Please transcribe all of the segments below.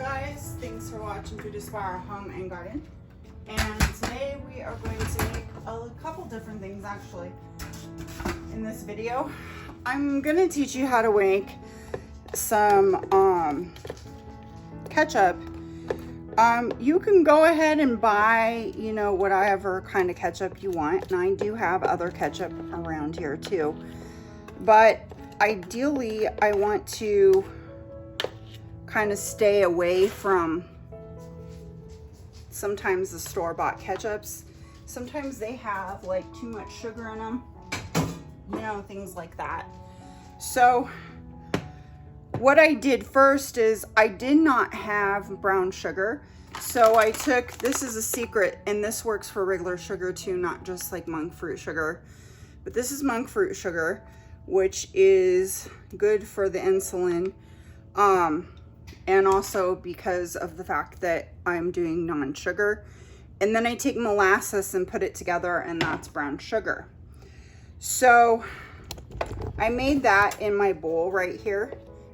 guys, thanks for watching FOODASPIRE Home and Garden. And today we are going to make a couple different things actually in this video. I'm gonna teach you how to make some ketchup. You can go ahead and buy, you know, whatever kind of ketchup you want, and I do have other ketchup around here too. But ideally, I want to kind of stay away from sometimes the store-bought ketchups. Sometimes they have like too much sugar in them, you know, things like that. So what I did first is I did not have brown sugar. So I took, this is a secret, and this works for regular sugar too, not just like monk fruit sugar. But this is monk fruit sugar, which is good for the insulin. And also because of the fact that I'm doing non-sugar. And then I take molasses and put it together, and that's brown sugar. So I made that in my bowl right here,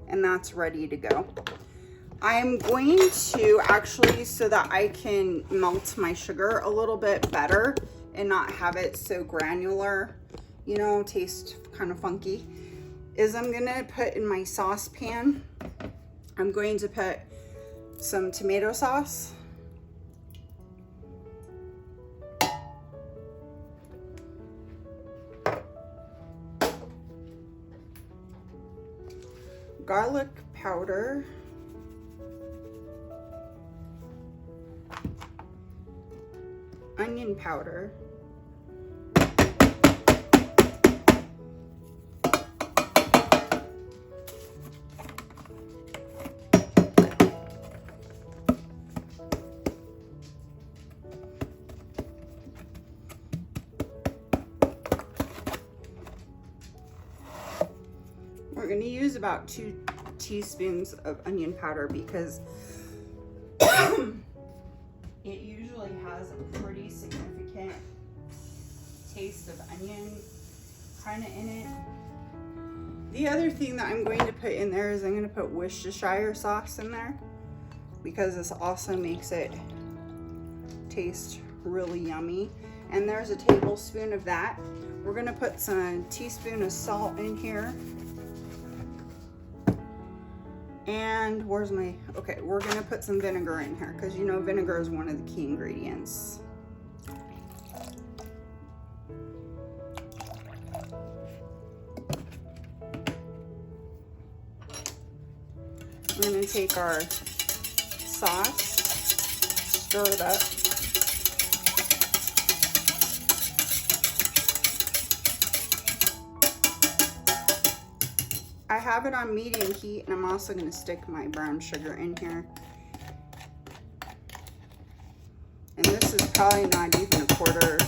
and that's ready to go. I am going to actually, so that I can melt my sugar a little bit better and not have it so granular, you know, taste kind of funky, is I'm gonna put in my saucepan, I'm going to put some tomato sauce, garlic powder, onion powder, we're going to use about 2 teaspoons of onion powder because it usually has a pretty significant taste of onion kind of in it. The other thing that I'm going to put in there is I'm going to put Worcestershire sauce in there because this also makes it taste really yummy. And there's a tablespoon of that. We're going to put a teaspoon of salt in here. And where's my, okay, we're gonna put some vinegar in here because you know vinegar is one of the key ingredients. We're gonna take our sauce, stir it up. I have it on medium heat, and I'm also going to stick my brown sugar in here. And this is probably not even a quarter,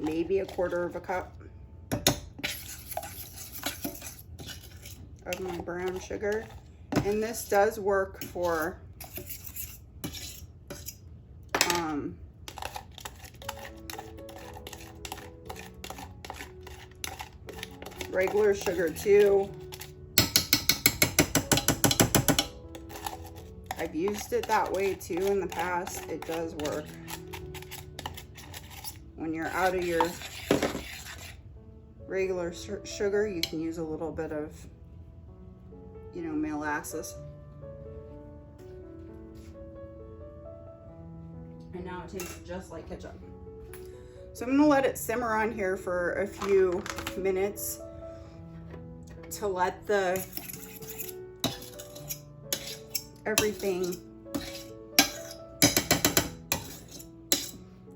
maybe a quarter of a cup of my brown sugar. And this does work for regular sugar too. I've used it that way too in the past. It does work. When you're out of your regular sugar, you can use a little bit of, you know, molasses. And now it tastes just like ketchup. So I'm gonna let it simmer on here for a few minutes to let the everything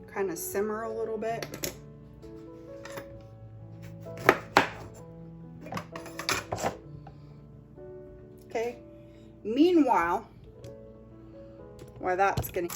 kind of simmer a little bit. Okay, meanwhile, while that's getting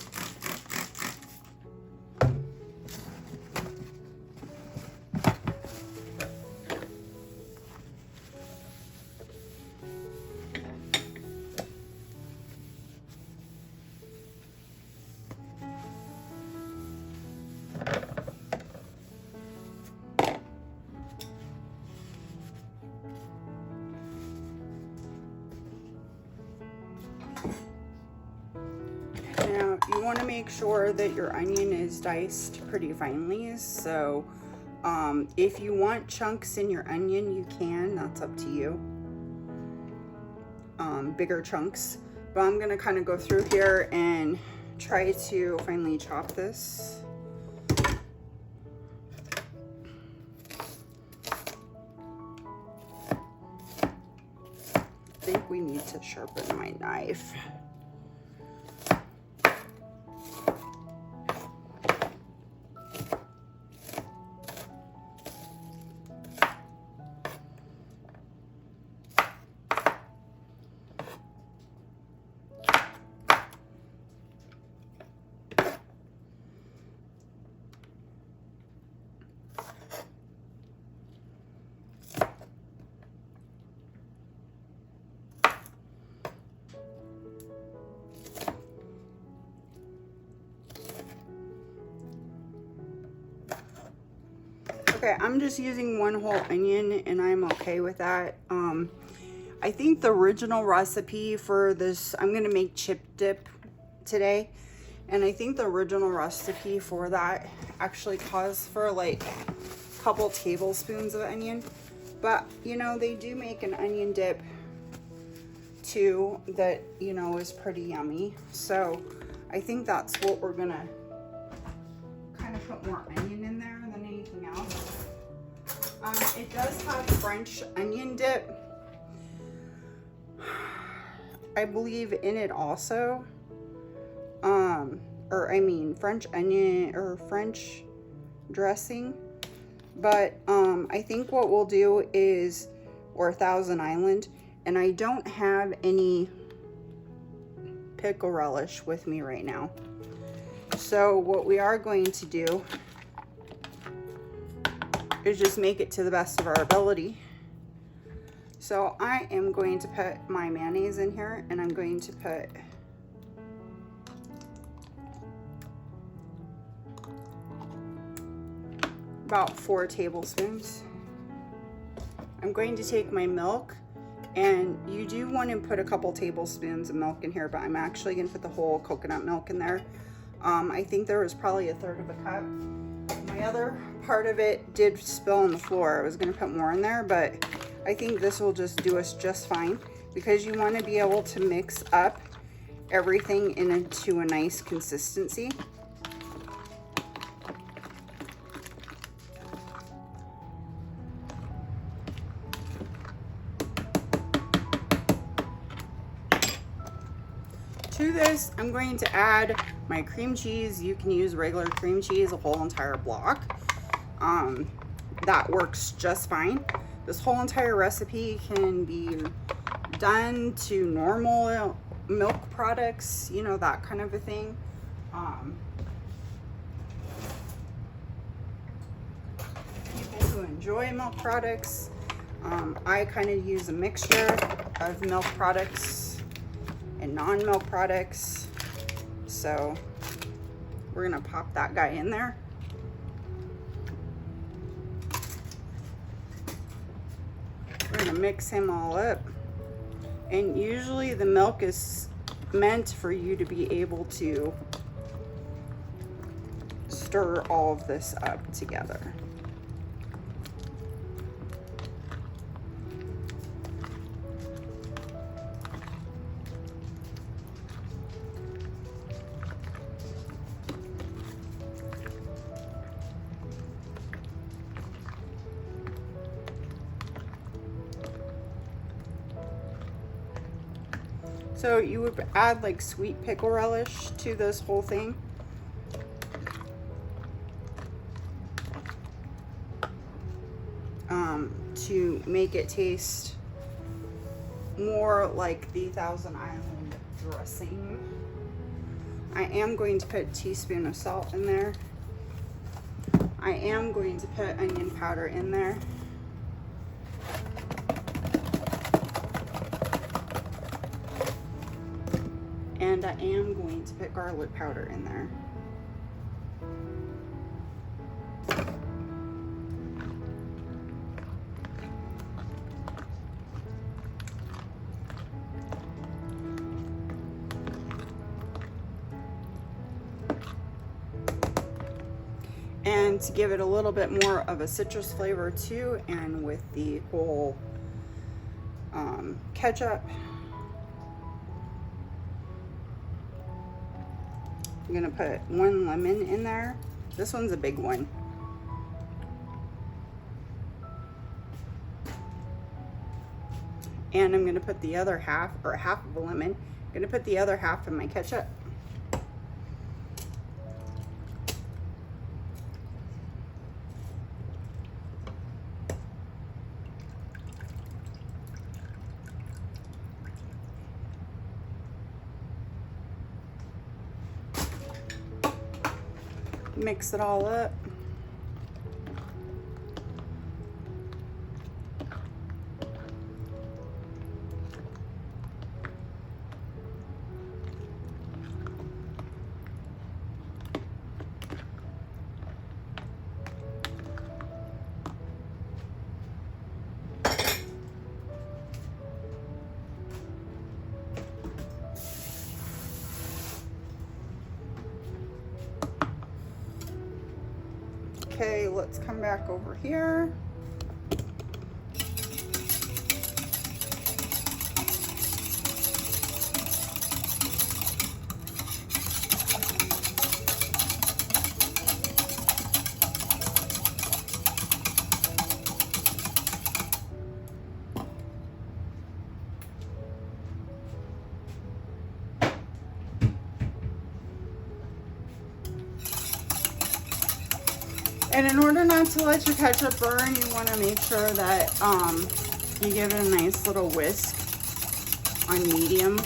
you want to make sure that your onion is diced pretty finely. So if you want chunks in your onion, you can. That's up to you. Bigger chunks. But I'm going to kind of go through here and try to finely chop this. I think we need to sharpen my knife. Okay, I'm just using one whole onion and I'm okay with that. I think the original recipe for this, I'm gonna make chip dip today. And I think the original recipe for that actually calls for like a couple tablespoons of onion. But you know, they do make an onion dip too that, you know, is pretty yummy. So I think that's what we're gonna kind of put more onion in there than anything else. It does have French onion dip, I believe, in it also. Or I mean French onion or French dressing. But I think what we'll do is, or Thousand Island, and I don't have any pickle relish with me right now. So what we are going to do is just make it to the best of our ability. So I am going to put my mayonnaise in here, and I'm going to put about 4 tablespoons. I'm going to take my milk, and you do want to put a couple tablespoons of milk in here, but I'm actually going to put the whole coconut milk in there. I think there was probably 1/3 of a cup. My other part of it did spill on the floor. I was going to put more in there, but I think this will just do us just fine, because you want to be able to mix up everything into a nice consistency. To this, I'm going to add my cream cheese. You can use regular cream cheese, a whole entire block. That works just fine. This whole entire recipe can be done to normal milk products, you know, that kind of a thing. People who enjoy milk products, I kind of use a mixture of milk products and non-milk products. So we're gonna pop that guy in there. We're gonna mix him all up. And usually the milk is meant for you to be able to stir all of this up together. So you would add like sweet pickle relish to this whole thing. To make it taste more like the Thousand Island dressing. I am going to put a teaspoon of salt in there. I am going to put onion powder in there. And I am going to put garlic powder in there. And to give it a little bit more of a citrus flavor too, and with the whole ketchup, I'm gonna put 1 lemon in there. This one's a big one. And I'm gonna put the other half, or half of a lemon, I'm gonna put the other half in my ketchup. Mix it all up. Okay, let's come back over here. And in order not to let your ketchup burn, you want to make sure that you give it a nice little whisk on medium.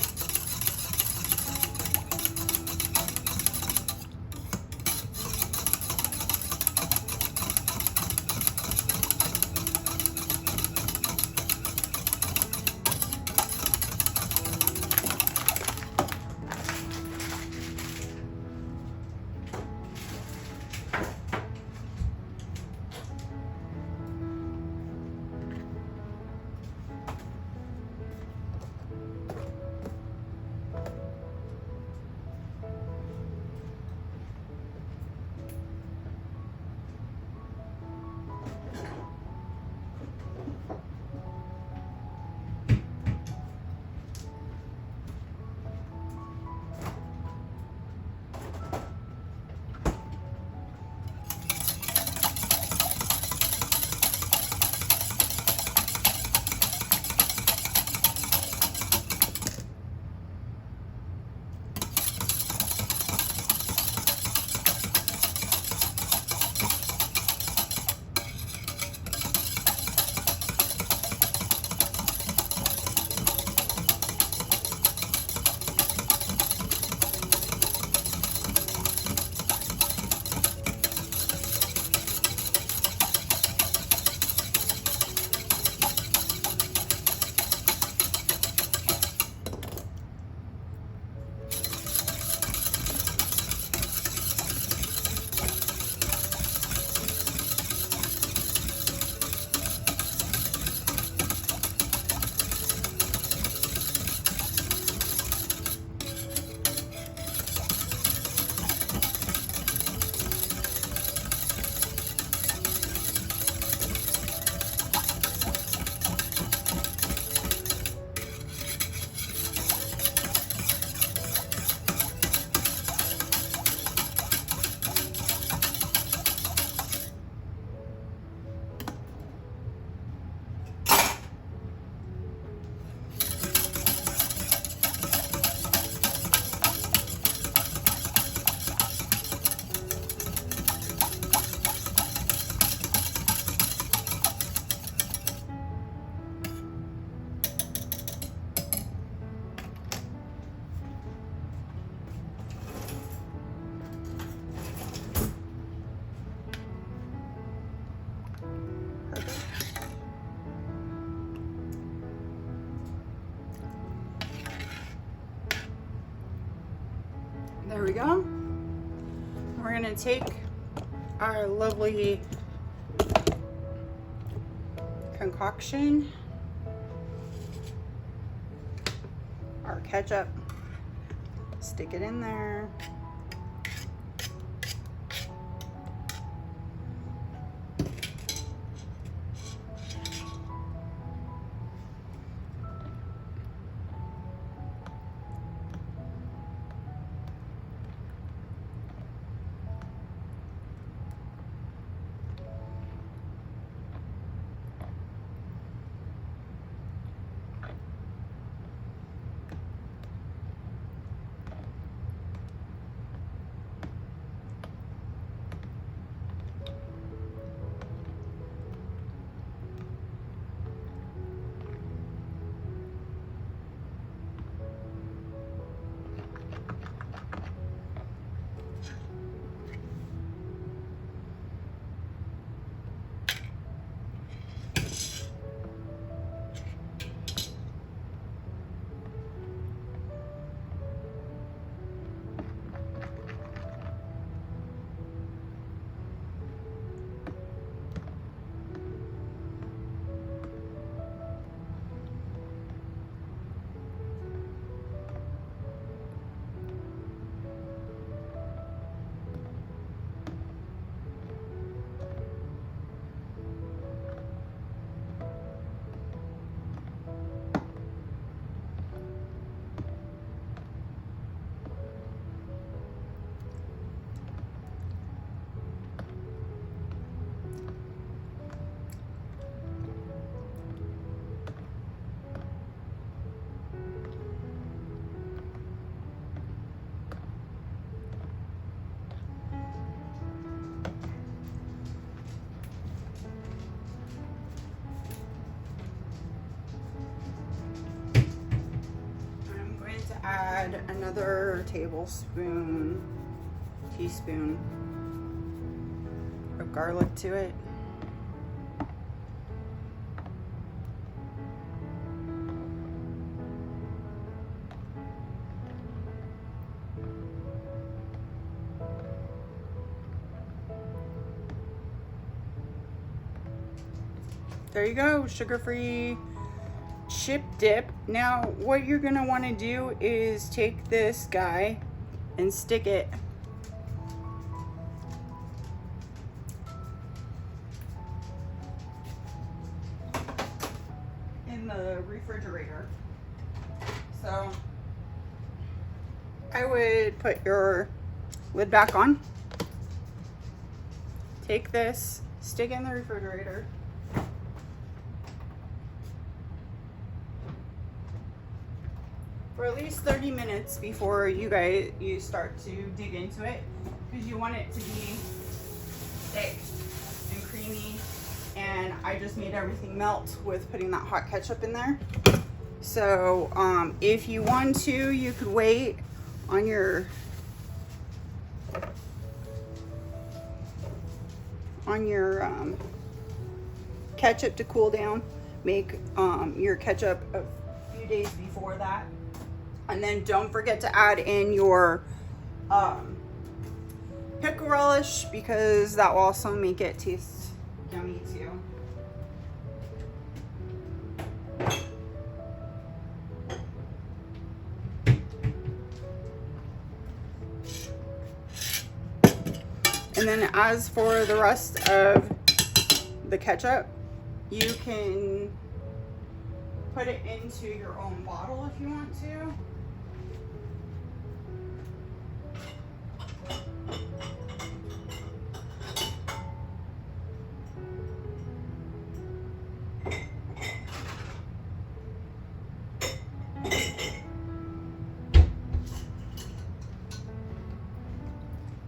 There we go. We're gonna take our lovely concoction, our ketchup, stick it in there. add another teaspoon of garlic to it. There you go, sugar-free chip dip. Now, what you're gonna wanna do is take this guy and stick it in the refrigerator. So, I would put your lid back on, take this, stick it in the refrigerator, for at least 30 minutes before you start to dig into it, because you want it to be thick and creamy. And I just made everything melt with putting that hot ketchup in there. So if you want to, you could wait on your ketchup to cool down. Make your ketchup a few days before that. And then don't forget to add in your pickle relish, because that will also make it taste yummy too. And then as for the rest of the ketchup, you can put it into your own bottle if you want to.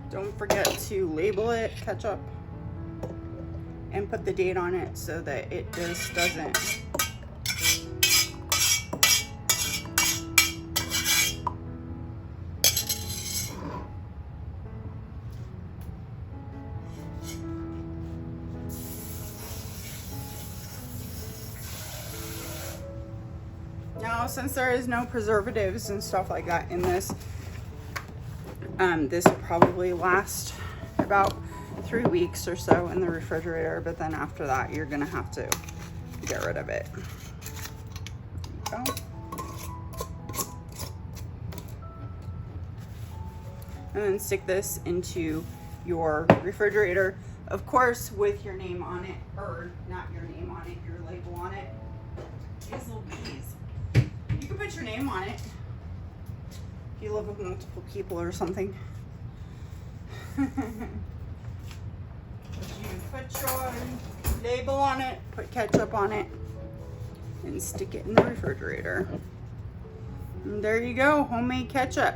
Don't forget to label it ketchup and put the date on it so that it just doesn't Now, since there is no preservatives and stuff like that in this, this will probably last about 3 weeks or so in the refrigerator, but then after that, you're gonna have to get rid of it. There you go. And then stick this into your refrigerator, of course, with your name on it, or not your name on it, your label on it. These little bees. You can put your name on it if you live with multiple people or something. You put your label on it, put ketchup on it, and stick it in the refrigerator. And there you go, homemade ketchup.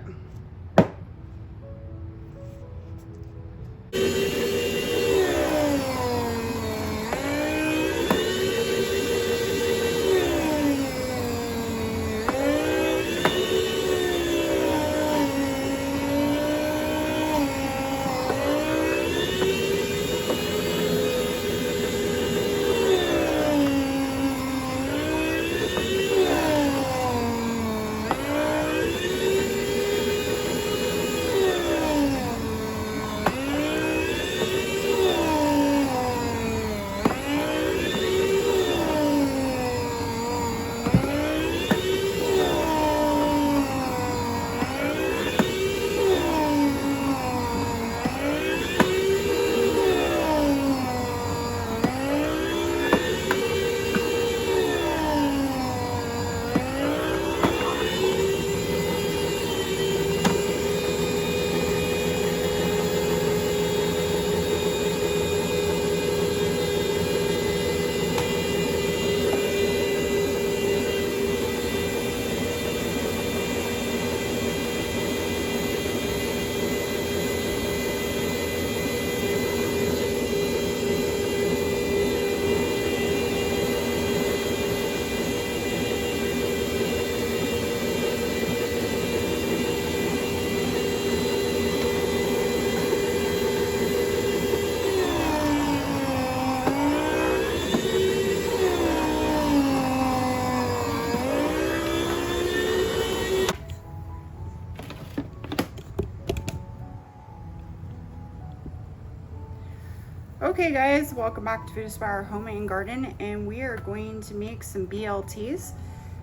Okay guys, welcome back to FOODASPIRE Home and Garden, and we are going to make some BLTs.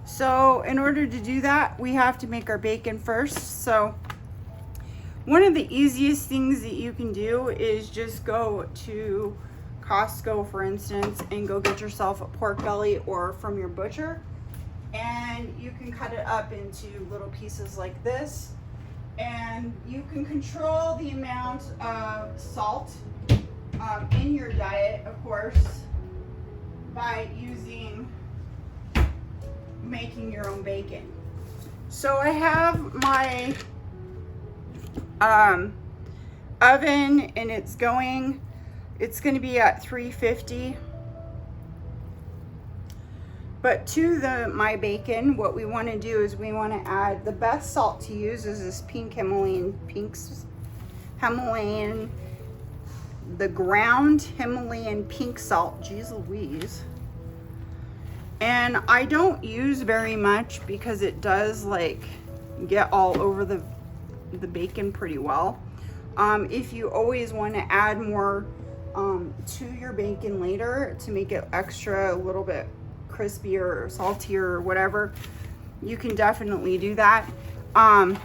So in order to do that, we have to make our bacon first. So one of the easiest things that you can do is just go to Costco, for instance, and go get yourself a pork belly or from your butcher, and you can cut it up into little pieces like this, and you can control the amount of salt in your diet, of course, by making your own bacon. So I have my oven, and it's going to be at 350. But to my bacon, what we want to do is we want to add, the best salt to use is this the ground Himalayan pink salt. Geez Louise. And I don't use very much because it does like get all over the bacon pretty well. If you always want to add more to your bacon later to make it extra, a little bit crispier or saltier or whatever, you can definitely do that. I'm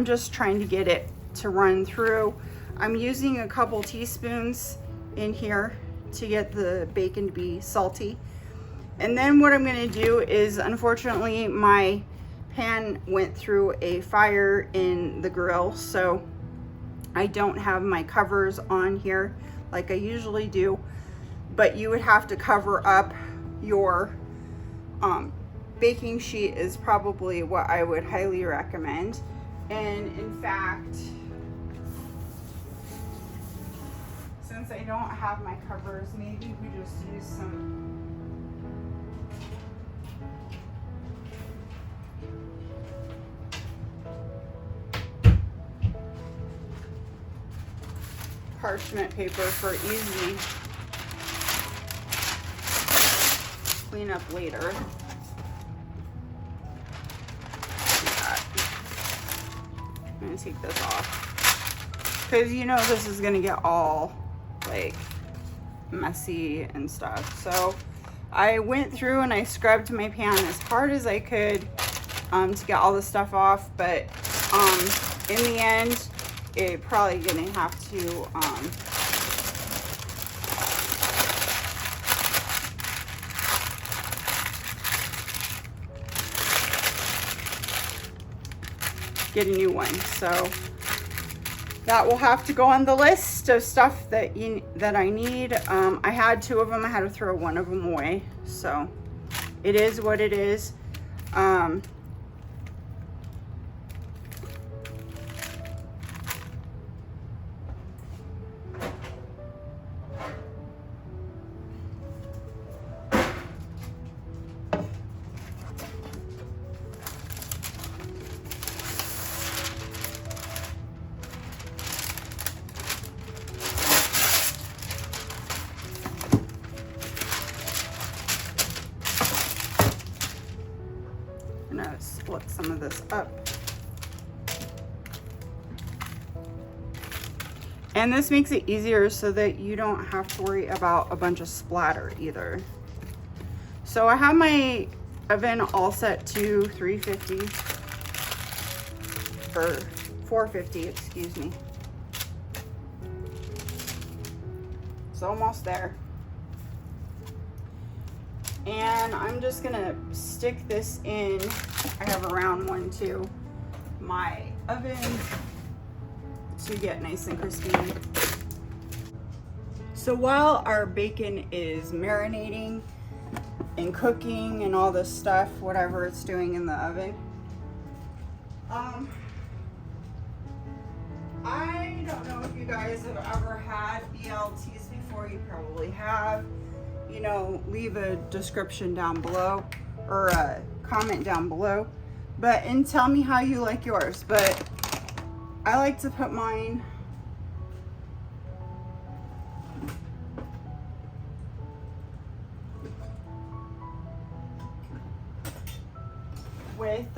just trying to get it to run through. I'm using a couple teaspoons in here to get the bacon to be salty. And then what I'm going to do is, unfortunately, my pan went through a fire in the grill, so I don't have my covers on here like I usually do. But you would have to cover up your baking sheet, is probably what I would highly recommend. And in fact, since I don't have my covers, maybe we just use some parchment paper for easy cleanup later. I'm gonna take this off because you know this is gonna get all like messy and stuff. So I went through and I scrubbed my pan as hard as I could to get all the stuff off, but in the end it probably gonna have to get a new one. So that will have to go on the list of stuff that I need. I had 2 of them. I had to throw 1 of them away. So it is what it is. Split some of this up. And this makes it easier so that you don't have to worry about a bunch of splatter either. So I have my oven all set to 350 or 450, excuse me. It's almost there. And I'm just gonna stick this in, I have a round one too, my oven to get nice and crispy. So while our bacon is marinating and cooking and all this stuff, whatever it's doing in the oven, I don't know if you guys have ever had BLTs before. You probably have. You know, leave a description down below or a comment down below, and tell me how you like yours. But I like to put mine with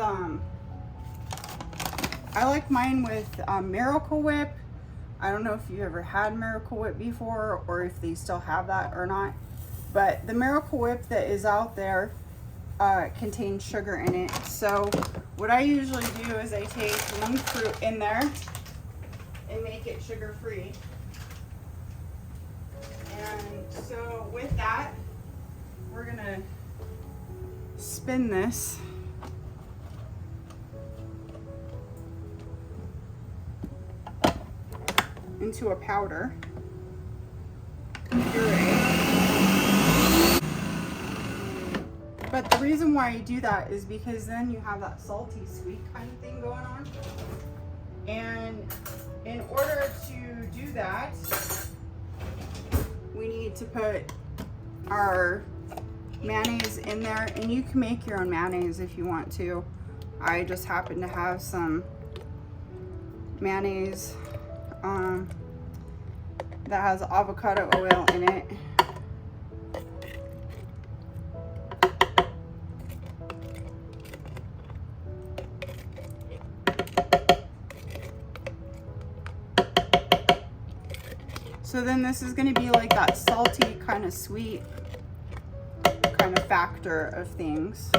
I like mine with Miracle Whip. I don't know if you ever had Miracle Whip before or if they still have that or not, but the Miracle Whip that is out there contains sugar in it. So what I usually do is I take monk fruit in there and make it sugar free. And so with that, we're gonna spin this into a powder puree. But the reason why you do that is because then you have that salty sweet kind of thing going on. And in order to do that, we need to put our mayonnaise in there, and you can make your own mayonnaise if you want to. I just happen to have some mayonnaise that has avocado oil in it. So then this is going to be like that salty kind of sweet kind of factor of things.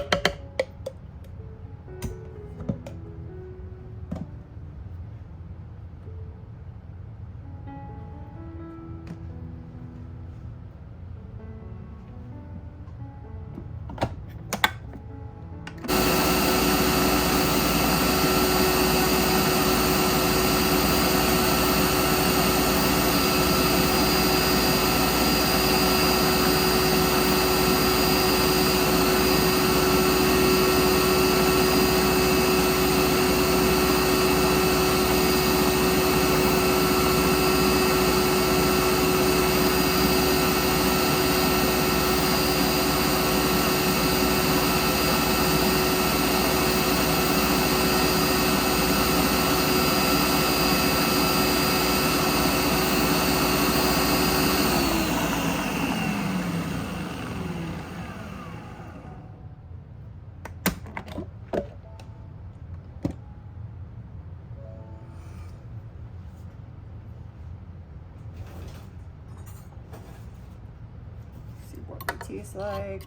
Tastes like.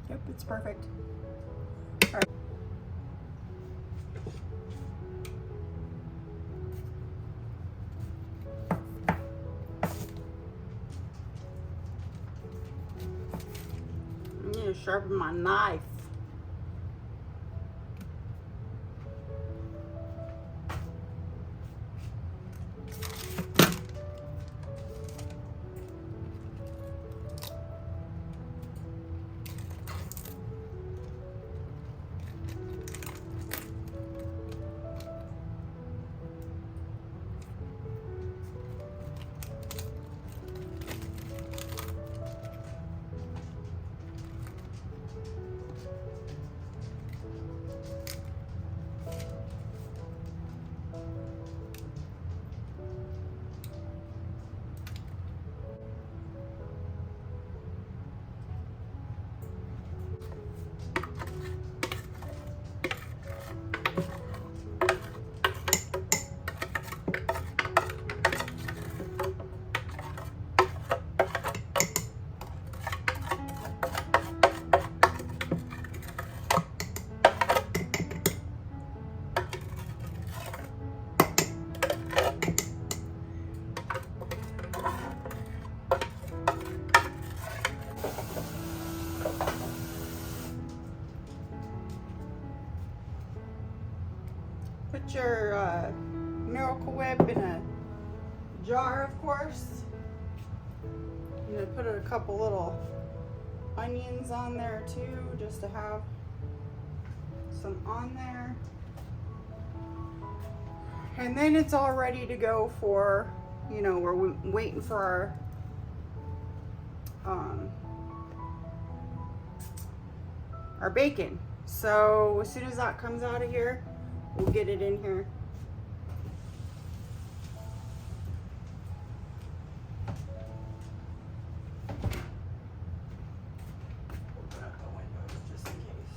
Yep, it's perfect. All right. I need to sharpen my knife. Put your Miracle Whip in a jar, of course. I'm gonna put a couple little onions on there too, just to have some on there. And then it's all ready to go for, you know, we're waiting for our bacon. So as soon as that comes out of here, we'll get it in here. Open up the windows just in case.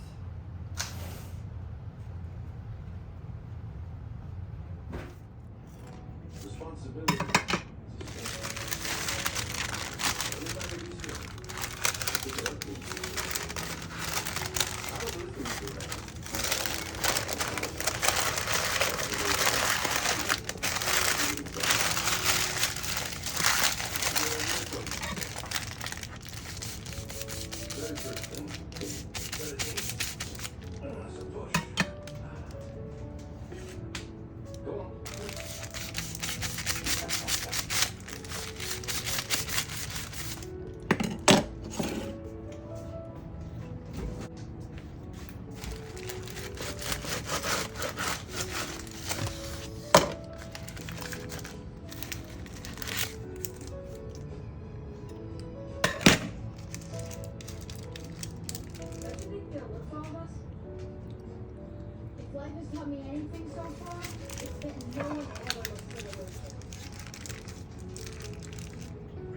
taught me anything so far, it's that no one ever looks for the worst.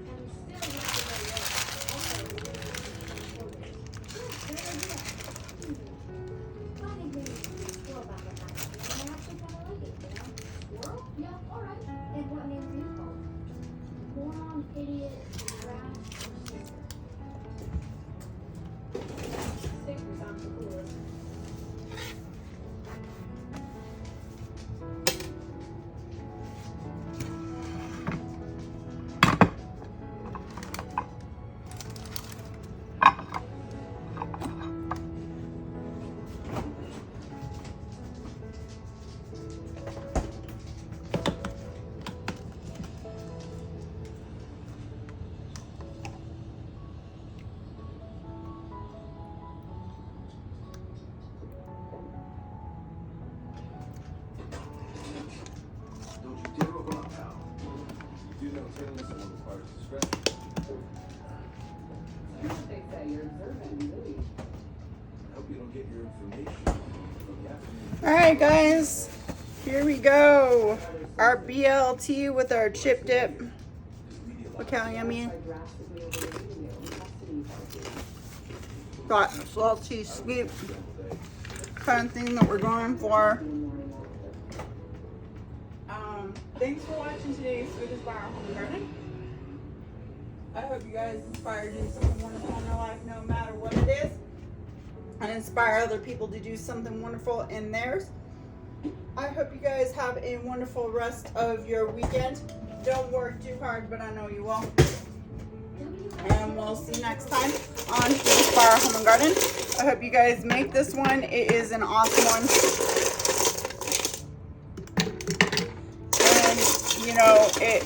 And still have to let it also good idea. I think maybe squirrel about that night. And I actually kind of like it, you know? Squirrel? Yeah, alright. And what name are you called? Moron, idiot, grass, or sticker? Sticker sounds the coolest. All right, guys, here we go. Our BLT with our chip dip. Look how yummy. Got salty, sweet kind of thing that we're going for. Thanks for watching today's FOODASPIRE Home Garden. I hope you guys inspire to do something wonderful in your life, no matter what it is, and inspire other people to do something wonderful in theirs. I hope you guys have a wonderful rest of your weekend. Don't work too hard, but I know you will. And we'll see you next time on FOODASPIRE Home and Garden. I hope you guys make this one. It is an awesome one. And, you know, it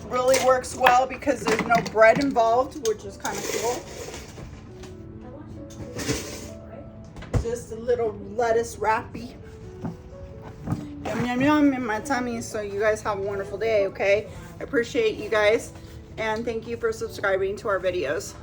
really works well because there's no bread involved, which is kind of cool. Just a little lettuce wrappy. Yum, yum, yum in my tummy. So you guys have a wonderful day, okay? I appreciate you guys. And thank you for subscribing to our videos.